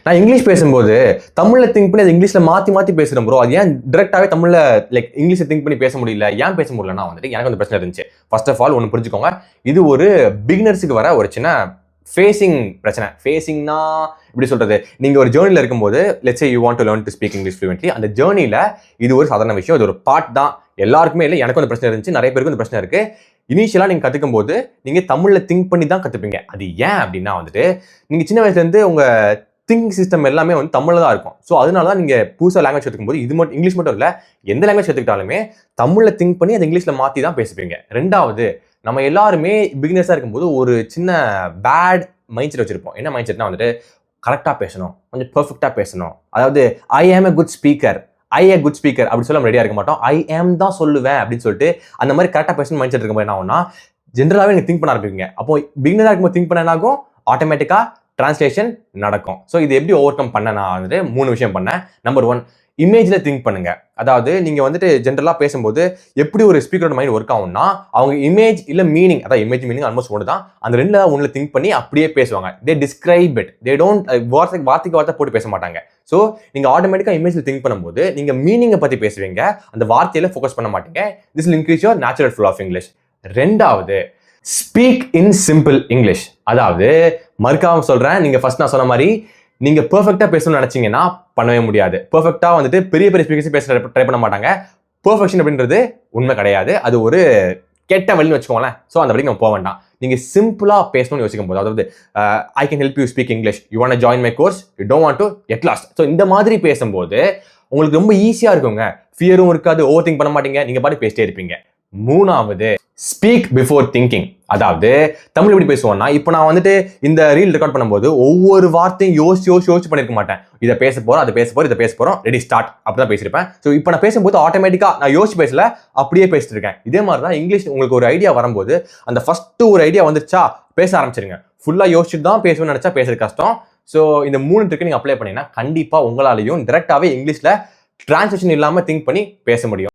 நான் இங்கிலீஷ் பேசும்போது தமிழ்ல திங்க் பண்ணி அது இங்கிலீஷ்ல மாத்தி பேசுறேன் ப்ரோ. அது ஏன் டிரெக்டாவே தமிழ்ல லைக் இங்கிலீஷ்ல திங்க் பண்ணி பேச முடியல, ஏன் பேச முடியலன்னா வந்துட்டு எனக்கு அந்த பிரச்சனை இருந்துச்சு. ஃபர்ஸ்ட் ஆஃப் ஆல் ஒன்று புரிஞ்சுக்கோங்க, இது ஒரு பிகினர்ஸுக்கு வர ஒரு சின்ன ஃபேசிங் பிரச்சனை. ஃபேசிங்னா இப்படி சொல்றது, நீங்க ஒரு ஜேர்னில இருக்கும்போது let's say you want to learn to speak English fluently, அந்த ஜேர்னில இது ஒரு சாதாரண விஷயம், இது ஒரு பார்ட் தான். எல்லாருக்குமே இல்லை, எனக்கும் அந்த பிரச்சனை இருந்துச்சு, நிறைய பேருக்கு அந்த பிரச்சனை இருக்கு. இனிஷியலா நீங்க கத்துக்கும் போது நீங்க தமிழ்ல திங்க் பண்ணி தான் கத்துப்பீங்க. அது ஏன் அப்படின்னா வந்துட்டு நீங்க சின்ன வயசுல இருந்து உங்க திங்க் சிஸ்டம் எல்லாமே வந்து தமிழ்ல தான் இருக்கும். ஸோ அதனால தான் நீங்க புதுசாக லாங்குவேஜ் கற்றுக்கும் போது இது மட்டும் இங்கிலீஷ் மட்டும் இல்லை, எந்த லாங்குவேஜ் கற்றுக்கிட்டாலுமே தமிழ்ல திங்க் பண்ணி அதை இங்கிலீஷ்ல மாற்றி தான் பேசுவீங்க. ரெண்டாவது, நம்ம எல்லாருமே பிகினர்ஸாக இருக்கும்போது ஒரு சின்ன பேட் மைண்ட் செட் வச்சிருப்போம். என்ன மைண்ட் செட்னா வந்துட்டு கரெக்டாக பேசணும், கொஞ்சம் பெர்ஃபெக்டாக பேசணும். அதாவது ஐ ஆம் a good speaker, good speaker அப்படி சொல்ல ரெடியாக இருக்க மாட்டோம். ஐ ஆம் தான் சொல்லுவேன் அப்படின்னு சொல்லிட்டு அந்த மாதிரி கரெக்டாக பேசணும் மைண்ட் செட் இருக்கும்போது என்ன ஆகும்னா ஜென்ரலாகவே நீங்கள் திங்க் பண்ண ஆரம்பிப்பீங்க. அப்போ பிகினராக இருக்கும்போது திங்க் பண்ண என்னாகும், ஆட்டோமேட்டிக்காக டிரான்ஸ்லேஷன் நடக்கும். ஸோ இது எப்படி ஓவர் கம் பண்ண நான் வந்துட்டு 3 விஷயம் பண்ணேன். நம்பர் 1, இமேஜில் திங்க் பண்ணுங்க. அதாவது நீங்கள் வந்துட்டு ஜென்ரலாக பேசும்போது எப்படி ஒரு ஸ்பீக்கரோட மைண்ட் ஒர்க் ஆகும்னா அவங்க இமேஜ் இல்லை மீனிங், அதாவது இமேஜ் மீனிங் ஆல்மோஸ்ட் ஒன்று தான், அந்த ரெண்டு ஒன்றில் திங்க் பண்ணி அப்படியே பேசுவாங்க. தே டிஸ்கிரைப் இட், தே டோன்ட் வார்த்தைக்கு வார்த்தை போட்டு பேச மாட்டாங்க. ஸோ நீங்கள் ஆட்டோமேட்டிக்காக இமேஜில் திங்க் பண்ணும்போது நீங்கள் மீனிங்கை பற்றி பேசுவீங்க, அந்த வார்த்தையில ஃபோக்கஸ் பண்ண மாட்டீங்க. This will increase your natural flow of English. ரெண்டாவது, ஸ்பீக் இன் சிம்பிள் இங்கிலீஷ். அதாவது மறுக்காம சொல்றேன், நீங்க ஃபர்ஸ்ட் நான் சொன்ன மாதிரி நீங்க பெர்ஃபெக்ட்டா பேசணும்னு நினைச்சீங்கன்னா பண்ணவே முடியாது. பெர்ஃபெக்ட்டா வந்துட்டு பெரிய ஸ்பீக்கர்ஸ் பேச ட்ரை பண்ண மாட்டாங்க. பெர்ஃபெக்ஷன் அப்படின்றது உண்மை கிடையாது, அது ஒரு கெட்ட வழின்னு வச்சுக்கோங்களேன். ஸோ அந்த வழிக்கு நம்ம போக வேண்டாம். நீங்க சிம்பிளா பேசணும்னு யோசிக்கும் போது, அதாவது I can help you speak English, you want to join my course, you don't want to get lost. So இந்த மாதிரி பேசும்போது உங்களுக்கு ரொம்ப ஈஸியா இருக்குங்க. ஃபியரும் இருக்காது, ஓவர் திங்க் பண்ண மாட்டீங்க, நீங்க பாட்டு பேசிட்டே இருப்பீங்க. மூணாவது, ஸ்பீக் பிஃபோர் திங்கிங். அதாவது தமிழ் எப்படி பேசுவோம்னா, இப்போ நான் வந்துட்டு இந்த ரீல் ரெக்கார்ட் பண்ணும்போது ஒவ்வொரு வார்த்தையும் யோசிச்சு பண்ணிருக்க மாட்டேன். இதை பேச போறோம், அதை பேச போறோம், இதை பேச போறோம், ரெடி ஸ்டார்ட் அப்படிதான் பேசியிருப்பேன். ஸோ இப்போ நான் பேசும்போது ஆட்டோமேட்டிக்கா நான் யோசிச்சு பேசல, அப்படியே பேசிட்டு இருக்கேன். இதே மாதிரி தான் இங்கிலீஷ் உங்களுக்கு ஒரு ஐடியா வரும்போது அந்த ஃபர்ஸ்ட் ஒரு ஐடியா வந்துருச்சா பேச ஆரம்பிச்சிருங்க. ஃபுல்லா யோசிச்சுட்டு தான் பேசணும்னு நினைச்சா பேசுறது கஷ்டம். ஸோ இந்த 3 ட்ரிக்கு நீங்க அப்ளை பண்ணீங்கன்னா கண்டிப்பா உங்களாலையும் டைரக்டாவே இங்கிலீஷ்ல டிரான்ஸ்லேஷன் இல்லாம திங்க் பண்ணி பேச முடியும்.